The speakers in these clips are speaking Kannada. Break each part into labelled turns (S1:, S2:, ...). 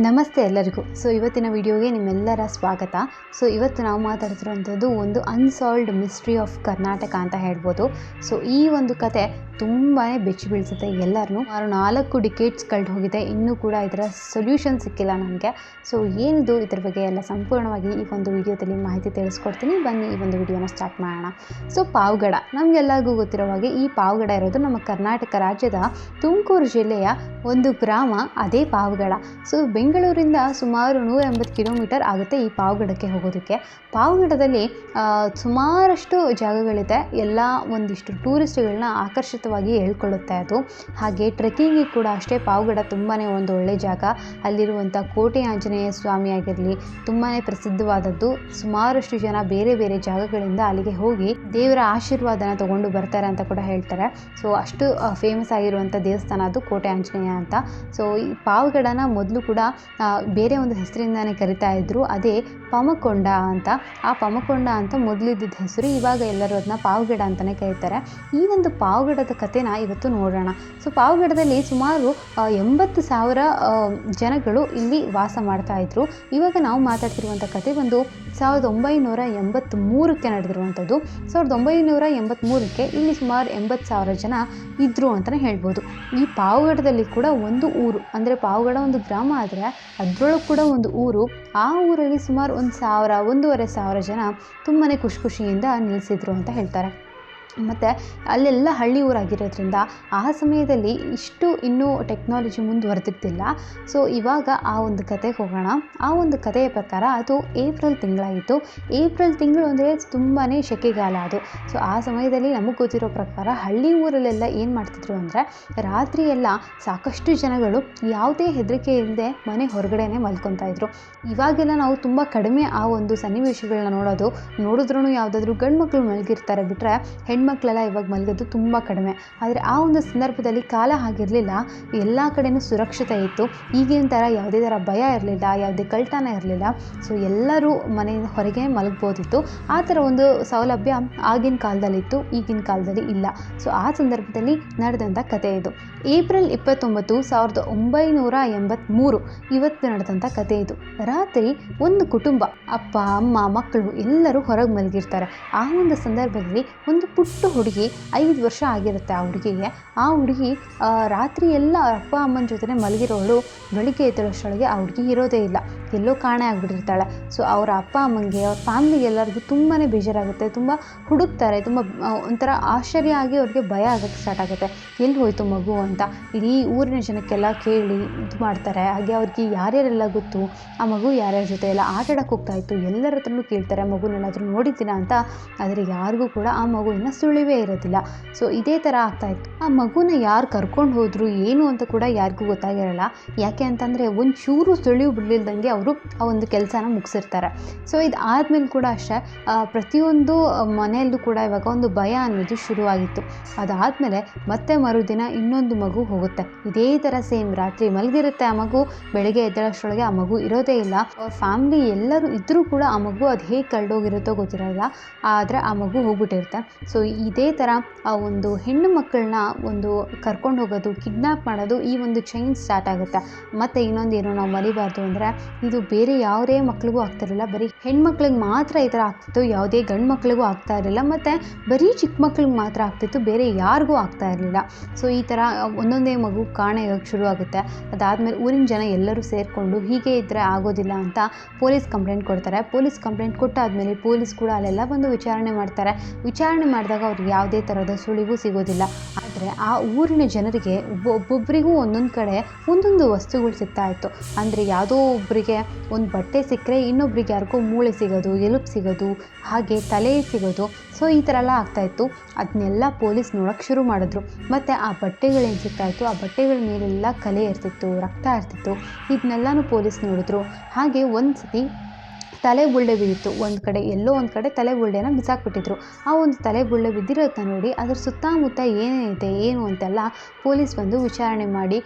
S1: ನಮಸ್ತೆ ಎಲ್ಲರಿಗೂ. ಇವತ್ತಿನ ವಿಡಿಯೋಗೆ ನಿಮ್ಮೆಲ್ಲರ ಸ್ವಾಗತ. ಇವತ್ತು ನಾವು ಮಾತಾಡ್ತಿರುವಂಥದ್ದು ಒಂದು ಅನ್ಸಾಲ್ವ್ಡ್ ಮಿಸ್ಟ್ರಿ ಆಫ್ ಕರ್ನಾಟಕ ಅಂತ ಹೇಳ್ಬೋದು. ಈ ಒಂದು ಕತೆ ತುಂಬಾ ಬೆಚ್ಚಿ ಬೀಳಿಸುತ್ತೆ ಎಲ್ಲರನ್ನೂ. 4 ಡಿಕೇಡ್ಸ್ ಕಳೆದು ಹೋಗಿದೆ, ಇನ್ನೂ ಕೂಡ ಇದರ ಸೊಲ್ಯೂಷನ್ ಸಿಕ್ಕಿಲ್ಲ ನನಗೆ. ಏನಿದು ಇದ್ರ ಬಗ್ಗೆ ಎಲ್ಲ ಸಂಪೂರ್ಣವಾಗಿ ಈ ಒಂದು ವಿಡಿಯೋದಲ್ಲಿ ಮಾಹಿತಿ ತಿಳಿಸ್ಕೊಡ್ತೀನಿ. ಬನ್ನಿ ಈ ಒಂದು ವಿಡಿಯೋನ ಸ್ಟಾರ್ಟ್ ಮಾಡೋಣ. ಪಾವಗಡ ನಮಗೆಲ್ಲರಿಗೂ ಗೊತ್ತಿರೋ ಹಾಗೆ ಈ ಪಾವಗಡ ಇರೋದು ನಮ್ಮ ಕರ್ನಾಟಕ ರಾಜ್ಯದ ತುಮಕೂರು ಜಿಲ್ಲೆಯ ಒಂದು ಗ್ರಾಮ, ಅದೇ ಪಾವಗಡ. ಬೆಂಗಳೂರಿಂದ ಸುಮಾರು 180 ಕಿಲೋಮೀಟರ್ ಆಗುತ್ತೆ ಈ ಪಾವಗಡಕ್ಕೆ ಹೋಗೋದಕ್ಕೆ. ಪಾವಗಡದಲ್ಲಿ ಸುಮಾರಷ್ಟು ಜಾಗಗಳಿದೆ, ಎಲ್ಲ ಒಂದಿಷ್ಟು ಟೂರಿಸ್ಟ್ಗಳನ್ನ ಆಕರ್ಷಿತವಾಗಿ ಹೇಳ್ಕೊಳ್ಳುತ್ತೆ ಅದು. ಹಾಗೆ ಟ್ರೆಕ್ಕಿಂಗಿಗೆ ಕೂಡ ಅಷ್ಟೇ ಪಾವಗಡ ತುಂಬಾ ಒಂದು ಒಳ್ಳೆ ಜಾಗ. ಅಲ್ಲಿರುವಂಥ ಕೋಟೆ ಆಂಜನೇಯ ಸ್ವಾಮಿ ಆಗಿರಲಿ ತುಂಬಾ ಪ್ರಸಿದ್ಧವಾದದ್ದು. ಸುಮಾರಷ್ಟು ಜನ ಬೇರೆ ಬೇರೆ ಜಾಗಗಳಿಂದ ಅಲ್ಲಿಗೆ ಹೋಗಿ ದೇವರ ಆಶೀರ್ವಾದನ ತಗೊಂಡು ಬರ್ತಾರೆ ಅಂತ ಕೂಡ ಹೇಳ್ತಾರೆ. ಅಷ್ಟು ಫೇಮಸ್ ಆಗಿರುವಂಥ ದೇವಸ್ಥಾನ ಅದು ಕೋಟೆ ಆಂಜನೇಯ ಅಂತ. ಈ ಪಾವಗಡನ ಮೊದಲು ಕೂಡ ಬೇರೆ ಒಂದು ಹೆಸರಿಂದಾನೇ ಕರಿತಾ ಇದ್ರು, ಅದೇ ಪಮಕೊಂಡ ಅಂತ. ಆ ಪಮಕೊಂಡ ಅಂತ ಮೊದಲಿದ್ದ ಹೆಸರು, ಇವಾಗ ಎಲ್ಲರೂ ಅದನ್ನ ಪಾವಗಡ ಅಂತಲೇ ಕರೀತಾರೆ. ಈ ಒಂದು ಪಾವಗಡದ ಕಥೆನ ಇವತ್ತು ನೋಡೋಣ. ಪಾವಗಡದಲ್ಲಿ ಸುಮಾರು 80,000 ಜನಗಳು ಇಲ್ಲಿ ವಾಸ ಮಾಡ್ತಾ ಇದ್ರು. ಇವಾಗ ನಾವು ಮಾತಾಡ್ತಿರುವಂಥ ಕತೆ ಒಂದು 1983ಕ್ಕೆ ನಡೆದಿರುವಂಥದ್ದು. 1983ಕ್ಕೆ ಇಲ್ಲಿ ಸುಮಾರು 80,000 ಜನ ಇದ್ದರು ಅಂತಲೇ ಹೇಳ್ಬೋದು. ಈ ಪಾವಗಡದಲ್ಲಿ ಕೂಡ ಒಂದು ಊರು, ಅಂದರೆ ಪಾವಗಡ ಒಂದು ಗ್ರಾಮ ಆದರೆ ಅದರೊಳಗೆ ಕೂಡ ಒಂದು ಊರು. ಆ ಊರಲ್ಲಿ ಸುಮಾರು 1,000-1,500 ಜನ ತುಂಬಾ ಖುಷಿಯಿಂದ ನೆಲೆಸಿದ್ರು ಅಂತ ಹೇಳ್ತಾರೆ. ಮತ್ತು ಅಲ್ಲೆಲ್ಲ ಹಳ್ಳಿ ಊರಾಗಿರೋದ್ರಿಂದ ಆ ಸಮಯದಲ್ಲಿ ಇಷ್ಟು ಇನ್ನೂ ಟೆಕ್ನಾಲಜಿ ಮುಂದುವರೆದಿರ್ತಿಲ್ಲ. ಇವಾಗ ಆ ಒಂದು ಕತೆಗೆ ಹೋಗೋಣ. ಆ ಒಂದು ಕಥೆಯ ಪ್ರಕಾರ ಅದು ಏಪ್ರಿಲ್ ತಿಂಗಳಾಗಿತ್ತು. ಏಪ್ರಿಲ್ ತಿಂಗಳು ಅಂದರೆ ತುಂಬಾ ಸೆಕೆಗಾಲ ಅದು. ಆ ಸಮಯದಲ್ಲಿ ನಮಗೆ ಗೊತ್ತಿರೋ ಪ್ರಕಾರ ಹಳ್ಳಿ ಊರಲ್ಲೆಲ್ಲ ಏನು ಮಾಡ್ತಿದ್ರು ಅಂದರೆ ರಾತ್ರಿ ಎಲ್ಲ ಸಾಕಷ್ಟು ಜನಗಳು ಯಾವುದೇ ಹೆದರಿಕೆ ಇಲ್ಲದೆ ಮನೆ ಹೊರಗಡೆನೇ ಮಲ್ಕೊತಾ ಇದ್ರು. ಇವಾಗೆಲ್ಲ ನಾವು ತುಂಬ ಕಡಿಮೆ ಆ ಒಂದು ಸನ್ನಿವೇಶಗಳನ್ನ ನೋಡಿದ್ರೂ ಯಾವುದಾದ್ರೂ ಗಂಡು ಮಕ್ಕಳು ಮಲಗಿರ್ತಾರೆ ಬಿಟ್ಟರೆ ಹೆಣ್ಮಕ್ಳೆಲ್ಲ ಇವಾಗ ಮಲಗೋದು ತುಂಬ ಕಡಿಮೆ. ಆದರೆ ಆ ಒಂದು ಸಂದರ್ಭದಲ್ಲಿ ಕಾಲ ಆಗಿರಲಿಲ್ಲ, ಎಲ್ಲ ಕಡೆಯೂ ಸುರಕ್ಷತೆ ಇತ್ತು. ಈಗಿನ ಥರ ಯಾವುದೇ ಥರ ಭಯ ಇರಲಿಲ್ಲ, ಯಾವುದೇ ಕಳ್ತನ ಇರಲಿಲ್ಲ. ಎಲ್ಲರೂ ಮನೆಯಿಂದ ಹೊರಗೆ ಮಲಗ್ಬೋದಿತ್ತು. ಆ ಥರ ಒಂದು ಸೌಲಭ್ಯ ಆಗಿನ ಕಾಲದಲ್ಲಿತ್ತು, ಈಗಿನ ಕಾಲದಲ್ಲಿ ಇಲ್ಲ. ಆ ಸಂದರ್ಭದಲ್ಲಿ ನಡೆದಂಥ ಕತೆ ಇದು. ಏಪ್ರಿಲ್ 29, 1983 ಇವತ್ತು ನಡೆದಂಥ ಕತೆ ಇದು. ರಾತ್ರಿ ಒಂದು ಕುಟುಂಬ, ಅಪ್ಪ ಅಮ್ಮ ಮಕ್ಕಳು ಎಲ್ಲರೂ ಹೊರಗೆ ಮಲಗಿರ್ತಾರೆ. ಆ ಒಂದು ಸಂದರ್ಭದಲ್ಲಿ ಒಂದು ಪುಟ್ಟ ಹುಡುಗಿ, 5 ವರ್ಷ ಆಗಿರುತ್ತೆ ಆ ಹುಡುಗಿಗೆ. ಆ ಹುಡುಗಿ ರಾತ್ರಿ ಎಲ್ಲ ಅಪ್ಪ ಅಮ್ಮನ ಜೊತೆ ಮಲಗಿರೋಳು ಬೆಳಿಗ್ಗೆ ಎದ್ದಳಷ್ಟೊಳಗೆ ಆ ಹುಡುಗಿ ಇರೋದೇ ಇಲ್ಲ, ಎಲ್ಲೋ ಕಾಣೆ ಆಗಿಬಿಟ್ಟಿರ್ತಾಳೆ. ಅವ್ರ ಅಪ್ಪ ಅಮ್ಮಂಗೆ, ಅವ್ರ ಫ್ಯಾಮಿಲಿಗೆ ಎಲ್ಲರಿಗೂ ತುಂಬಾ ಬೇಜಾರಾಗುತ್ತೆ. ತುಂಬ ಹುಡುಕ್ತಾರೆ, ತುಂಬ ಒಂಥರ ಆಶ್ಚರ್ಯ ಆಗಿ ಅವ್ರಿಗೆ ಭಯ ಆಗೋಕ್ಕೆ ಸ್ಟಾರ್ಟ್ ಆಗುತ್ತೆ. ಎಲ್ಲಿ ಹೋಯಿತು ಮಗು ಅಂತ ಇಡೀ ಊರಿನ ಜನಕ್ಕೆಲ್ಲ ಕೇಳಿ ಇದು ಮಾಡ್ತಾರೆ. ಹಾಗೆ ಅವ್ರಿಗೆ ಯಾರ್ಯಾರೆಲ್ಲ ಗೊತ್ತು, ಆ ಮಗು ಯಾರ್ಯಾರ ಜೊತೆ ಎಲ್ಲ ಆಟಾಡಕ್ಕೆ ಹೋಗ್ತಾ ಇತ್ತು, ಎಲ್ಲರ ಹತ್ರನೂ ಕೇಳ್ತಾರೆ ಮಗುನೆಲ್ಲಾದರೂ ನೋಡಿದ್ದೀನ ಅಂತ. ಆದರೆ ಯಾರಿಗೂ ಕೂಡ ಆ ಮಗುವಿನ ಸುಳಿವೇ ಇರೋದಿಲ್ಲ. ಇದೇ ಥರ ಆಗ್ತಾಯಿತ್ತು. ಆ ಮಗುನ ಯಾರು ಕರ್ಕೊಂಡು ಹೋದ್ರು ಏನು ಅಂತ ಕೂಡ ಯಾರಿಗೂ ಗೊತ್ತಾಗಿರಲ್ಲ. ಯಾಕೆ ಅಂತಂದರೆ ಒಂಚೂರು ಸುಳಿವು ಬಿಡಲಿಲ್ದಂಗೆ ಅವರು ಆ ಒಂದು ಕೆಲಸನ ಮುಗಿಸಿರ್ತಾರೆ. ಇದು ಆದಮೇಲೆ ಕೂಡ ಅಷ್ಟೇ ಪ್ರತಿಯೊಂದು ಮನೆಯಲ್ಲೂ ಕೂಡ ಇವಾಗ ಒಂದು ಭಯ ಅನ್ನೋದು ಶುರುವಾಗಿತ್ತು. ಅದಾದಮೇಲೆ ಮತ್ತೆ ಮರುದಿನ ಇನ್ನೊಂದು ಮಗು ಹೋಗುತ್ತೆ. ಇದೇ ಥರ ಸೇಮ್ ರಾತ್ರಿ ಮಲಗಿರುತ್ತೆ ಆ ಮಗು, ಬೆಳಗ್ಗೆ ಎದ್ದೇಳಷ್ಟರೊಳಗೆ ಆ ಮಗು ಇರೋದೇ ಇಲ್ಲ. ಅವ್ರ ಫ್ಯಾಮ್ಲಿ ಎಲ್ಲರೂ ಇದ್ದರೂ ಕೂಡ ಆ ಮಗು ಅದು ಹೇಗೆ ಕಳೆದೋಗಿರುತ್ತೋ ಗೊತ್ತಿರೋಲ್ಲ, ಆದರೆ ಆ ಮಗು ಹೋಗ್ಬಿಟ್ಟಿರುತ್ತೆ. ಇದೇ ಥರ ಆ ಒಂದು ಹೆಣ್ಣು ಮಕ್ಕಳನ್ನ ಒಂದು ಕರ್ಕೊಂಡು ಹೋಗೋದು, ಕಿಡ್ನ್ಯಾಪ್ ಮಾಡೋದು, ಈ ಒಂದು ಚೈನ್ ಸ್ಟಾರ್ಟ್ ಆಗುತ್ತೆ. ಮತ್ತು ಇನ್ನೊಂದೇನು ನಾವು ಮರಿಬಾರ್ದು ಅಂದರೆ ಇದು ಬೇರೆ ಯಾವುದೇ ಮಕ್ಳಿಗೂ ಆಗ್ತಿರಲಿಲ್ಲ, ಬರೀ ಹೆಣ್ಮಕ್ಳಿಗೆ ಮಾತ್ರ ಈ ಥರ ಆಗ್ತಿತ್ತು, ಯಾವುದೇ ಗಂಡು ಮಕ್ಳಿಗೂ ಆಗ್ತಾ ಇರಲಿಲ್ಲ. ಮತ್ತು ಬರೀ ಚಿಕ್ಕ ಮಕ್ಳಿಗೆ ಮಾತ್ರ ಆಗ್ತಿತ್ತು, ಬೇರೆ ಯಾರಿಗೂ ಆಗ್ತಾ ಇರಲಿಲ್ಲ. ಈ ಥರ ಒಂದೊಂದೇ ಮಗು ಕಾಣೆಯಾಗಕ್ಕೆ ಶುರು ಆಗುತ್ತೆ. ಅದಾದಮೇಲೆ ಊರಿನ ಜನ ಎಲ್ಲರೂ ಸೇರಿಕೊಂಡು ಹೀಗೆ ಇದ್ದರೆ ಆಗೋದಿಲ್ಲ ಅಂತ ಪೊಲೀಸ್ ಕಂಪ್ಲೇಂಟ್ ಕೊಡ್ತಾರೆ. ಪೊಲೀಸ್ ಕಂಪ್ಲೇಂಟ್ ಕೊಟ್ಟಾದಮೇಲೆ ಪೊಲೀಸ್ ಕೂಡ ಅಲ್ಲೆಲ್ಲ ಬಂದು ವಿಚಾರಣೆ ಮಾಡ್ತಾರೆ. ವಿಚಾರಣೆ ಮಾಡಿದಾಗ ಅವ್ರಿಗೆ ಯಾವುದೇ ಥರದ ಸುಳಿವು ಸಿಗೋದಿಲ್ಲ. ಆದರೆ ಆ ಊರಿನ ಜನರಿಗೆ ಒಬ್ಬೊಬ್ಬರಿಗೂ ಒಂದೊಂದು ಕಡೆ ಒಂದೊಂದು ವಸ್ತುಗಳು ಸಿಗ್ತಾ ಇತ್ತು. ಅಂದರೆ ಯಾವುದೋ ಒಬ್ಬರಿಗೆ ಒಂದು ಬಟ್ಟೆ ಸಿಕ್ಕರೆ ಇನ್ನೊಬ್ರಿಗೆ ಯಾರಿಗೋ ಮೂಳೆ ಸಿಗೋದು, ಎಲುಬು ಸಿಗೋದು, ಹಾಗೆ ತಲೆ ಸಿಗೋದು. ಈ ಥರ ಎಲ್ಲ ಆಗ್ತಾಯಿತ್ತು. ಅದನ್ನೆಲ್ಲ ಪೊಲೀಸ್ ನೋಡೋಕ್ಕೆ ಶುರು ಮಾಡಿದ್ರು. ಮತ್ತು ಆ ಬಟ್ಟೆಗಳೇನು ಸಿಗ್ತಾಯಿತ್ತು, ಆ ಬಟ್ಟೆಗಳ ಮೇಲೆಲ್ಲ ಕಲೆ ಇರ್ತಿತ್ತು, ರಕ್ತ ಇರ್ತಿತ್ತು. ಇದನ್ನೆಲ್ಲನೂ ಪೊಲೀಸ್ ನೋಡಿದ್ರು. ಹಾಗೆ ಒಂದು ಸತಿ ತಲೆ ಬುಳ್ಳೆ ಬಿದ್ದಿತ್ತು. ಒಂದು ಕಡೆ ಎಲ್ಲೋ ಒಂದು ಕಡೆ ತಲೆ ಬುಳ್ಳೆನ ಬಿಸಾಕ್ಬಿಟ್ಟಿದ್ರು. ಆ ಒಂದು ತಲೆ ಬುಳ್ಳೆ ಬಿದ್ದಿರೋದನ್ನ ನೋಡಿ ಅದ್ರ ಸುತ್ತಮುತ್ತ ಏನೇನಿದೆ ಏನು ಅಂತೆಲ್ಲ ಪೊಲೀಸ್ ಬಂದು ವಿಚಾರಣೆ ಮಾಡಿ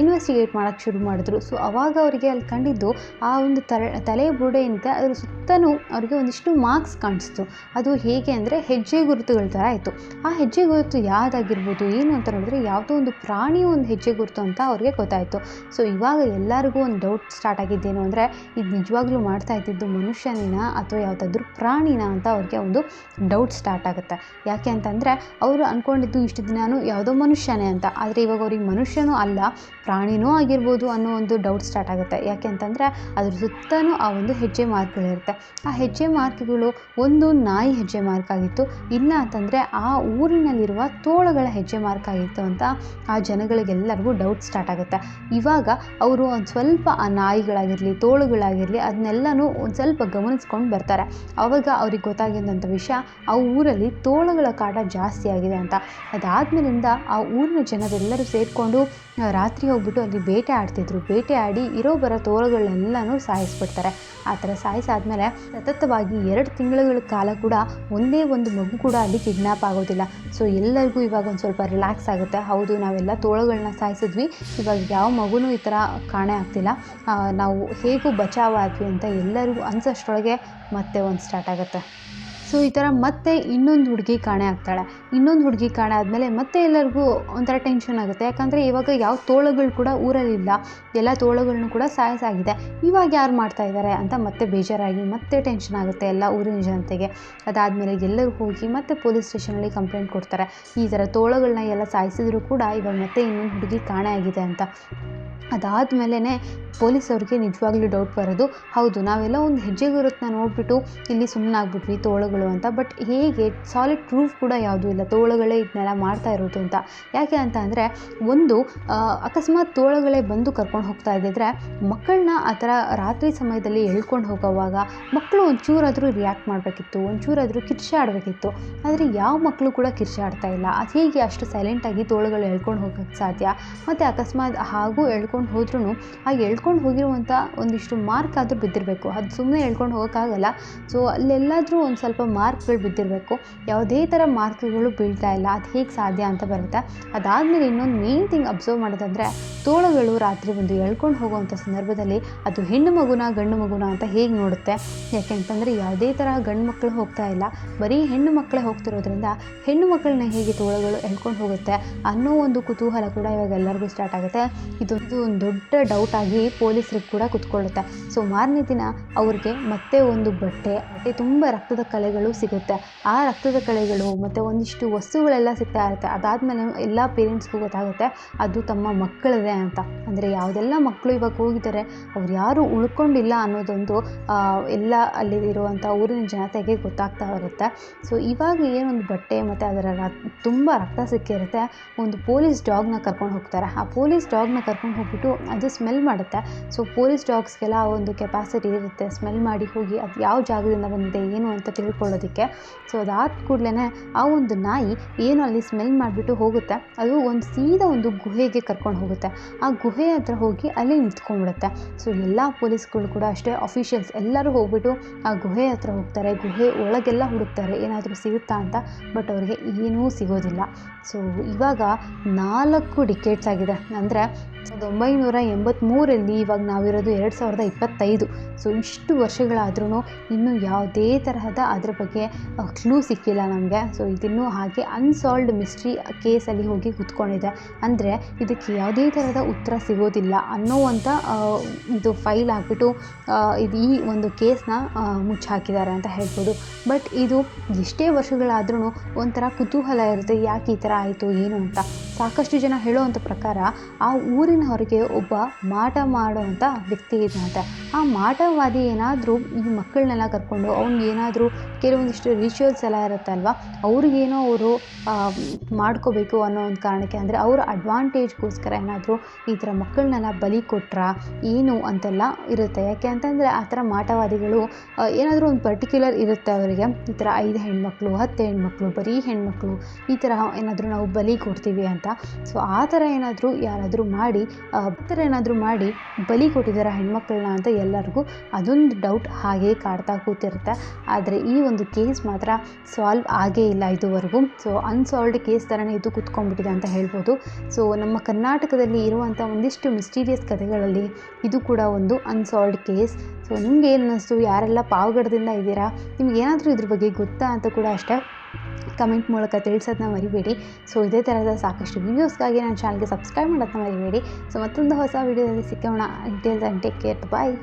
S1: ಇನ್ವೆಸ್ಟಿಗೇಟ್ ಮಾಡೋಕ್ಕೆ ಶುರು ಮಾಡಿದ್ರು. ಸೊ ಅವಾಗ ಅವರಿಗೆ ಅಲ್ಲಿ ಕಂಡಿದ್ದು ಆ ಒಂದು ತಲೆ ಬುಳ್ಳೆ ಏನಿದೆ ಅದ್ರ ಸುತ್ತಲೂ ಅವ್ರಿಗೆ ಒಂದಿಷ್ಟು ಮಾರ್ಕ್ಸ್ ಕಾಣಿಸ್ತು. ಅದು ಹೇಗೆ ಅಂದರೆ ಹೆಜ್ಜೆ ಗುರುತುಗಳ ಥರ ಇತ್ತು. ಆ ಹೆಜ್ಜೆ ಗುರುತು ಯಾವುದಾಗಿರ್ಬೋದು ಏನು ಅಂತ ನೋಡಿದ್ರೆ ಯಾವುದೋ ಒಂದು ಪ್ರಾಣಿಯ ಒಂದು ಹೆಜ್ಜೆ ಗುರುತು ಅಂತ ಅವ್ರಿಗೆ ಗೊತ್ತಾಯಿತು. ಸೊ ಇವಾಗ ಎಲ್ಲರಿಗೂ ಒಂದು ಡೌಟ್ ಸ್ಟಾರ್ಟ್ ಆಗಿದ್ದೇನು ಅಂದರೆ ಇದು ನಿಜವಾಗ್ಲೂ ಮಾಡ್ತಾ ಇದ್ದಿದ್ದು ಮನುಷ್ಯನಿನ ಅಥವಾ ಯಾವುದಾದ್ರೂ ಪ್ರಾಣಿನ ಅಂತ ಅವ್ರಿಗೆ ಒಂದು ಡೌಟ್ ಸ್ಟಾರ್ಟ್ ಆಗುತ್ತೆ. ಯಾಕೆ ಅಂತಂದರೆ ಅವರು ಅಂದ್ಕೊಂಡಿದ್ದು ಇಷ್ಟು ದಿನಾನು ಯಾವುದೋ ಮನುಷ್ಯನೇ ಅಂತ, ಆದರೆ ಇವಾಗ ಅವ್ರಿಗೆ ಮನುಷ್ಯನೂ ಅಲ್ಲ ಪ್ರಾಣಿನೂ ಆಗಿರ್ಬೋದು ಅನ್ನೋ ಒಂದು ಡೌಟ್ ಸ್ಟಾರ್ಟ್ ಆಗುತ್ತೆ. ಯಾಕೆ ಅಂತಂದರೆ ಅದ್ರ ಸುತ್ತಲೂ ಆ ಒಂದು ಹೆಜ್ಜೆ ಮಾರ್ಕ್ಗಳಿರುತ್ತೆ. ಆ ಹೆಜ್ಜೆ ಮಾರ್ಕ್ಗಳು ಒಂದು ನಾಯಿ ಹೆಜ್ಜೆ ಮಾರ್ಕ್ ಆಗಿತ್ತು, ಇಲ್ಲ ಅಂತಂದರೆ ಆ ಊರಿನಲ್ಲಿರುವ ತೋಳಗಳ ಹೆಜ್ಜೆ ಮಾರ್ಕ್ ಆಗಿತ್ತು ಅಂತ ಆ ಜನಗಳಿಗೆಲ್ಲರಿಗೂ ಡೌಟ್ ಸ್ಟಾರ್ಟ್ ಆಗುತ್ತೆ. ಇವಾಗ ಅವರು ಒಂದು ಸ್ವಲ್ಪ ಆ ನಾಯಿಗಳಾಗಿರಲಿ ತೋಳುಗಳಾಗಿರಲಿ ಅದನ್ನೆಲ್ಲನೂ ಒಂದು ಸ್ವಲ್ಪ ಗಮನಿಸ್ಕೊಂಡು ಬರ್ತಾರೆ. ಆವಾಗ ಅವ್ರಿಗೆ ಗೊತ್ತಾಗಿದ್ದಂಥ ವಿಷಯ ಆ ಊರಲ್ಲಿ ತೋಳುಗಳ ಕಾಟ ಜಾಸ್ತಿ ಆಗಿದೆ ಅಂತ. ಅದಾದಮೇಲಿಂದ ಆ ಊರಿನ ಜನರೆಲ್ಲರೂ ಸೇರಿಕೊಂಡು ರಾತ್ರಿ ಹೋಗ್ಬಿಟ್ಟು ಅಲ್ಲಿ ಬೇಟೆ ಆಡ್ತಿದ್ರು. ಬೇಟೆ ಆಡಿ ಇರೋ ಬರೋ ತೋಳುಗಳನ್ನೆಲ್ಲನೂ ಸಾಯಿಸ್ಬಿಡ್ತಾರೆ. ಆ ಥರ ಸಾಯಿಸಾದ್ಮೇಲೆ ಸತತವಾಗಿ 2 ತಿಂಗಳುಗಳ ಕಾಲ ಕೂಡ ಒಂದೇ ಒಂದು ಮಗು ಕೂಡ ಅಲ್ಲಿ ಕಿಡ್ನ್ಯಾಪ್ ಆಗೋದಿಲ್ಲ. ಸೊ ಎಲ್ಲರಿಗೂ ಇವಾಗ ಒಂದು ಸ್ವಲ್ಪ ರಿಲ್ಯಾಕ್ಸ್ ಆಗುತ್ತೆ. ಹೌದು, ನಾವೆಲ್ಲ ತೋಳುಗಳನ್ನ ಸಾಯಿಸಿದ್ವಿ, ಇವಾಗ ಯಾವ ಮಗುನೂ ಈ ಥರ ಕಾಣೆ ಆಗ್ತಿಲ್ಲ, ನಾವು ಹೇಗೂ ಬಚಾವಾದ್ವಿ ಅಂತ ಎಲ್ಲರಿಗೂ ಅನ್ಸೋಷ್ಟರೊಳಗೆ ಮತ್ತೆ ಒಂದು ಸ್ಟಾರ್ಟ್ ಆಗುತ್ತೆ. ಸೊ ಈ ಥರ ಮತ್ತೆ ಇನ್ನೊಂದು ಹುಡುಗಿ ಕಾಣೆ ಆಗ್ತಾಳೆ. ಇನ್ನೊಂದು ಹುಡುಗಿ ಕಾಣೆ ಆದಮೇಲೆ ಮತ್ತೆ ಎಲ್ಲರಿಗೂ ಒಂಥರ ಟೆನ್ಷನ್ ಆಗುತ್ತೆ. ಯಾಕಂದರೆ ಇವಾಗ ಯಾವ ತೋಳುಗಳು ಕೂಡ ಊರಲ್ಲಿಲ್ಲ, ಎಲ್ಲ ತೋಳುಗಳನ್ನೂ ಕೂಡ ಸಾಯಿಸಾಗಿದೆ. ಇವಾಗ ಯಾರು ಮಾಡ್ತಾ ಇದ್ದಾರೆ ಅಂತ ಮತ್ತೆ ಬೇಜಾರಾಗಿ ಮತ್ತೆ ಟೆನ್ಷನ್ ಆಗುತ್ತೆ ಎಲ್ಲ ಊರಿನ ಜನತೆಗೆ. ಅದಾದಮೇಲೆ ಎಲ್ಲರೂ ಹೋಗಿ ಮತ್ತೆ ಪೊಲೀಸ್ ಸ್ಟೇಷನಲ್ಲಿ ಕಂಪ್ಲೇಂಟ್ ಕೊಡ್ತಾರೆ, ಈ ಥರ ತೋಳುಗಳನ್ನ ಎಲ್ಲ ಸಾಯಿಸಿದ್ರು ಕೂಡ ಇವಾಗ ಮತ್ತೆ ಇನ್ನೊಂದು ಹುಡುಗಿ ಕಾಣೆ ಆಗಿದೆ ಅಂತ. ಅದಾದಮೇಲೆ ಪೊಲೀಸವ್ರಿಗೆ ನಿಜವಾಗ್ಲೂ ಡೌಟ್ ಬರೋದು, ಹೌದು ನಾವೆಲ್ಲ ಒಂದು ಹೆಜ್ಜೆ ಗುರುತನ್ನ ನೋಡಿಬಿಟ್ಟು ಇಲ್ಲಿ ಸುಮ್ಮನಾಗ್ಬಿಟ್ವಿ ತೋಳುಗಳು ಅಂತ, ಬಟ್ ಹೇಗೆ ಸಾಲಿಡ್ ಪ್ರೂಫ್ ಕೂಡ ಯಾವುದೂ ಇಲ್ಲ ತೋಳುಗಳೇ ಇದನ್ನೆಲ್ಲ ಮಾಡ್ತಾ ಇರೋದು ಅಂತ. ಯಾಕೆ ಅಂತ ಅಂದರೆ ಒಂದು ಅಕಸ್ಮಾತ್ ತೋಳುಗಳೇ ಬಂದು ಕರ್ಕೊಂಡು ಹೋಗ್ತಾ ಇದ್ದಿದ್ರೆ ಮಕ್ಕಳನ್ನ ಆ ಥರ ರಾತ್ರಿ ಸಮಯದಲ್ಲಿ ಎಳ್ಕೊಂಡು ಹೋಗೋವಾಗ ಮಕ್ಕಳು ಒಂಚೂರಾದರೂ ರಿಯಾಕ್ಟ್ ಮಾಡಬೇಕಿತ್ತು, ಒಂಚೂರಾದರೂ ಕಿರ್ಚಾಡಬೇಕಿತ್ತು. ಆದರೆ ಯಾವ ಮಕ್ಕಳು ಕೂಡ ಕಿರ್ಚಾಡ್ತಾ ಇಲ್ಲ. ಅದು ಹೇಗೆ ಅಷ್ಟು ಸೈಲೆಂಟಾಗಿ ತೋಳುಗಳು ಎಳ್ಕೊಂಡು ಹೋಗೋಕ್ಕೆ ಸಾಧ್ಯ? ಮತ್ತು ಅಕಸ್ಮಾತ್ ಹಾಗೂ ಎಳ್ಕೊಂಡು ಹೋದ್ರೂ ಆ ಎಳ್ಕೊಂಡು ಹೋಗಿರುವಂಥ ಒಂದಿಷ್ಟು ಮಾರ್ಕ್ ಆದರೂ ಬಿದ್ದಿರಬೇಕು, ಅದು ಸುಮ್ಮನೆ ಎಳ್ಕೊಂಡು ಹೋಗೋಕ್ಕಾಗಲ್ಲ. ಸೊ ಅಲ್ಲೆಲ್ಲಾದರೂ ಒಂದು ಸ್ವಲ್ಪ ಮಾರ್ಕ್ಗಳು ಬಿದ್ದಿರಬೇಕು. ಯಾವುದೇ ಥರ ಮಾರ್ಕ್ಗಳು ಬೀಳ್ತಾ ಇಲ್ಲ, ಅದು ಹೇಗೆ ಸಾಧ್ಯ ಅಂತ ಬರುತ್ತೆ. ಅದಾದಮೇಲೆ ಇನ್ನೊಂದು ಮೇನ್ ಥಿಂಗ್ ಅಬ್ಸರ್ವ್ ಮಾಡೋದಂದರೆ ತೋಳುಗಳು ರಾತ್ರಿ ಒಂದು ಎಳ್ಕೊಂಡು ಹೋಗುವಂಥ ಸಂದರ್ಭದಲ್ಲಿ ಅದು ಹೆಣ್ಣು ಮಗುನ ಗಂಡು ಮಗುನ ಅಂತ ಹೇಗೆ ನೋಡುತ್ತೆ? ಯಾಕೆಂತಂದರೆ ಯಾವುದೇ ಥರ ಗಂಡು ಮಕ್ಕಳು ಹೋಗ್ತಾ ಇಲ್ಲ, ಬರೀ ಹೆಣ್ಣು ಮಕ್ಕಳೇ ಹೋಗ್ತಿರೋದ್ರಿಂದ ಹೆಣ್ಣು ಮಕ್ಕಳನ್ನ ಹೇಗೆ ತೋಳುಗಳು ಎಳ್ಕೊಂಡು ಹೋಗುತ್ತೆ ಅನ್ನೋ ಒಂದು ಕುತೂಹಲ ಕೂಡ ಇವಾಗ ಎಲ್ಲರಿಗೂ ಸ್ಟಾರ್ಟ್ ಆಗುತ್ತೆ. ಇದು ಒಂದು ದೊಡ್ಡ ಡೌಟ್ ಆಗಿ ಪೊಲೀಸರಿಗೆ ಕೂಡ ಕುತ್ಕೊಳ್ಳುತ್ತೆ. ಸೊ ಮಾರನೇ ದಿನ ಅವ್ರಿಗೆ ಮತ್ತೆ ಒಂದು ಬಟ್ಟೆ ತುಂಬ ರಕ್ತದ ಕಲೆಗಳು ಸಿಗುತ್ತೆ. ಆ ರಕ್ತದ ಕಲೆಗಳು ಮತ್ತು ಒಂದಿಷ್ಟು ವಸ್ತುಗಳೆಲ್ಲ ಸಿಗ್ತಾ ಇರುತ್ತೆ. ಅದಾದಮೇಲೆ ಎಲ್ಲ ಪೇರೆಂಟ್ಸ್ಗೂ ಗೊತ್ತಾಗುತ್ತೆ ಅದು ತಮ್ಮ ಮಕ್ಕಳದೇ ಅಂತ. ಅಂದರೆ ಯಾವುದೆಲ್ಲ ಮಕ್ಕಳು ಇವಾಗ ಹೋಗಿದ್ದಾರೆ ಅವ್ರು ಯಾರು ಉಳ್ಕೊಂಡಿಲ್ಲ ಅನ್ನೋದೊಂದು ಎಲ್ಲ ಅಲ್ಲಿ ಇರುವಂಥ ಊರಿನ ಜನತೆಗೆ ಗೊತ್ತಾಗ್ತಾ ಇರುತ್ತೆ. ಸೊ ಇವಾಗ ಏನೊಂದು ಬಟ್ಟೆ ಮತ್ತು ಅದರ ತುಂಬ ರಕ್ತ ಸಿಕ್ಕಿರುತ್ತೆ, ಒಂದು ಪೊಲೀಸ್ ಡಾಗ್ನ ಕರ್ಕೊಂಡು ಹೋಗ್ತಾರೆ. ಆ ಪೊಲೀಸ್ ಡಾಗ್ನ ಕರ್ಕೊಂಡು ಹೋಗ್ಬಿಟ್ಟು ಅದು ಸ್ಮೆಲ್ ಮಾಡುತ್ತೆ. ಸೊ ಪೊಲೀಸ್ ಡಾಗ್ಸ್ಗೆಲ್ಲ ಒಂದು ಕೆಪಾಸಿಟಿ ಇರುತ್ತೆ ಸ್ಮೆಲ್ ಮಾಡಿ ಹೋಗಿ ಅದು ಯಾವ ಜಾಗದಿಂದ ಬಂದಿದೆ ಏನು ಅಂತ ತಿಳ್ಕೊಳ್ಳೋದಕ್ಕೆ. ಸೊ ಅದಾದ ಕೂಡಲೇ ಆ ಒಂದು ನಾಯಿ ಏನು ಅಲ್ಲಿ ಸ್ಮೆಲ್ ಮಾಡಿಬಿಟ್ಟು ಹೋಗುತ್ತೆ, ಅದು ಒಂದು ಸೀದಾ ಒಂದು ಗುಹೆಗೆ ಕರ್ಕೊಂಡು ಹೋಗುತ್ತೆ. ಆ ಗುಹೆ ಹತ್ರ ಹೋಗಿ ಅಲ್ಲಿ ನಿಂತ್ಕೊಂಡ್ಬಿಡುತ್ತೆ. ಸೊ ಎಲ್ಲ ಪೊಲೀಸ್ಗಳು ಕೂಡ ಅಷ್ಟೇ, ಅಫಿಷಿಯಲ್ಸ್ ಎಲ್ಲರೂ ಹೋಗ್ಬಿಟ್ಟು ಆ ಗುಹೆ ಹತ್ರ ಹೋಗ್ತಾರೆ. ಗುಹೆ ಒಳಗೆಲ್ಲ ಹುಡುಕ್ತಾರೆ ಏನಾದರೂ ಸಿಗುತ್ತಾ ಅಂತ, ಬಟ್ ಅವ್ರಿಗೆ ಏನೂ ಸಿಗೋದಿಲ್ಲ. ಸೊ ಇವಾಗ 4 ಡಿಕೇಡ್ಸ್ ಆಗಿದೆ. ಅಂದರೆ 1983ರಲ್ಲಿ ಇವಾಗ ನಾವಿರೋದು 2025. ಸೊ ಇಷ್ಟು ವರ್ಷಗಳಾದ್ರೂ ಇನ್ನೂ ಯಾವುದೇ ತರಹದ ಅದರ ಬಗ್ಗೆ ಕ್ಲೂ ಸಿಕ್ಕಿಲ್ಲ ನಮಗೆ. ಸೊ ಇದಿನ್ನೂ ಹಾಗೆ ಅನ್ಸಾಲ್ವ್ಡ್ ಮಿಸ್ಟ್ರಿ ಕೇಸಲ್ಲಿ ಹೋಗಿ ಕೂತ್ಕೊಂಡಿದೆ. ಅಂದರೆ ಇದಕ್ಕೆ ಯಾವುದೇ ಥರದ ಉತ್ತರ ಸಿಗೋದಿಲ್ಲ ಅನ್ನೋವಂಥ ಇದು ಫೈಲ್ ಆಗಿಬಿಟ್ಟು ಇದು ಈ ಒಂದು ಕೇಸನ್ನ ಮುಚ್ಚಾಕಿದ್ದಾರೆ ಅಂತ ಹೇಳ್ಬೋದು. ಬಟ್ ಇದು ಎಷ್ಟೇ ವರ್ಷಗಳಾದ್ರೂ ಒಂಥರ ಕುತೂಹಲ ಇರುತ್ತೆ, ಯಾಕೆ ಈ ಥರ ಆಯಿತು ಏನು ಅಂತ. ಸಾಕಷ್ಟು ಜನ ಹೇಳೋವಂಥ ಪ್ರಕಾರ ಆ ಊರಿನ ಹೊರಗೆ ಒಬ್ಬ ಮಾಟ ಮಾಡೋವಂಥ ವ್ಯಕ್ತಿ ಇದ್ದಂತೆ. ಆ ಮಾಟವಾದಿ ಏನಾದರೂ ಈ ಮಕ್ಕಳನ್ನೆಲ್ಲ ಕರ್ಕೊಂಡು ಅವ್ನಿಗೆ ಏನಾದರೂ ಕೆಲವೊಂದಿಷ್ಟು ರಿಚುವಲ್ಸ್ ಎಲ್ಲ ಇರುತ್ತಲ್ವ, ಅವ್ರಿಗೇನೋ ಅವರು ಮಾಡ್ಕೋಬೇಕು ಅನ್ನೋ ಒಂದು ಕಾರಣಕ್ಕೆ, ಅಂದರೆ ಅವರ ಅಡ್ವಾಂಟೇಜ್ಗೋಸ್ಕರ ಏನಾದರೂ ಈ ಥರ ಮಕ್ಕಳನ್ನೆಲ್ಲ ಬಲಿ ಕೊಟ್ರಾ ಏನು ಅಂತೆಲ್ಲ ಇರುತ್ತೆ. ಯಾಕೆ ಅಂತಂದರೆ ಆ ಥರ ಮಾಟವಾದಿಗಳು ಏನಾದರೂ ಒಂದು ಪರ್ಟಿಕ್ಯುಲರ್ ಇರುತ್ತೆ ಅವರಿಗೆ, ಈ ಥರ 5 ಹೆಣ್ಮಕ್ಳು 10 ಹೆಣ್ಮಕ್ಳು ಬರೀ ಹೆಣ್ಮಕ್ಳು ಈ ಥರ ಏನಾದರೂ ನಾವು ಬಲಿ ಕೊಡ್ತೀವಿ ಅಂತ. ಅಂತ. ಸೊ ಆ ಥರ ಏನಾದರೂ ಯಾರಾದರೂ ಮಾಡಿ ಬಲಿ ಕೊಟ್ಟಿದ್ದಾರೆ ಹೆಣ್ಮಕ್ಳನ್ನ ಅಂತ ಎಲ್ಲರಿಗೂ ಅದೊಂದು ಡೌಟ್ ಹಾಗೇ ಕಾಡ್ತಾ ಕೂತಿರುತ್ತೆ. ಆದರೆ ಈ ಒಂದು ಕೇಸ್ ಮಾತ್ರ ಸಾಲ್ವ್ ಆಗೇ ಇಲ್ಲ ಇದುವರೆಗೂ. ಸೊ ಅನ್ಸಾಲ್ವ್ಡ್ ಕೇಸ್ ಥರನೇ ಇದು ಕೂತ್ಕೊಂಡ್ಬಿಟ್ಟಿದೆ ಅಂತ ಹೇಳ್ಬೋದು. ಸೊ ನಮ್ಮ ಕರ್ನಾಟಕದಲ್ಲಿ ಇರುವಂಥ ಒಂದಿಷ್ಟು ಮಿಸ್ಟೀರಿಯಸ್ ಕಥೆಗಳಲ್ಲಿ ಇದು ಕೂಡ ಒಂದು ಅನ್ಸಾಲ್ವ್ಡ್ ಕೇಸ್. ಸೊ ನಿಮ್ಗೆ ಏನು ಅನ್ನಿಸ್ತು? ಯಾರೆಲ್ಲ ಪಾವಗಡದಿಂದ ಇದ್ದೀರಾ? ನಿಮ್ಗೆ ಏನಾದರೂ ಇದ್ರ ಬಗ್ಗೆ ಗೊತ್ತಾ ಅಂತ ಕೂಡ ಅಷ್ಟೇ ಕಮೆಂಟ್ ಮೂಲಕ ತಿಳಿಸೋದನ್ನ ಮರಿಬೇಡಿ. ಸೊ ಇದೇ ಥರದ ಸಾಕಷ್ಟು ವೀಡಿಯೋಸ್ಗಾಗಿ ನನ್ನ ಚಾನಲ್ಗೆ ಸಬ್ಸ್ಕ್ರೈಬ್ ಮಾಡೋದನ್ನ ಮರಿಬೇಡಿ. ಸೊ ಮತ್ತೊಂದು ಹೊಸ ವೀಡಿಯೋದಲ್ಲಿ ಸಿಕ್ಕೋಣ. ಅಂಟಿಲ್ ದೆನ್ ಟೇಕ್ ಕೇರ್, ಬಾಯ್.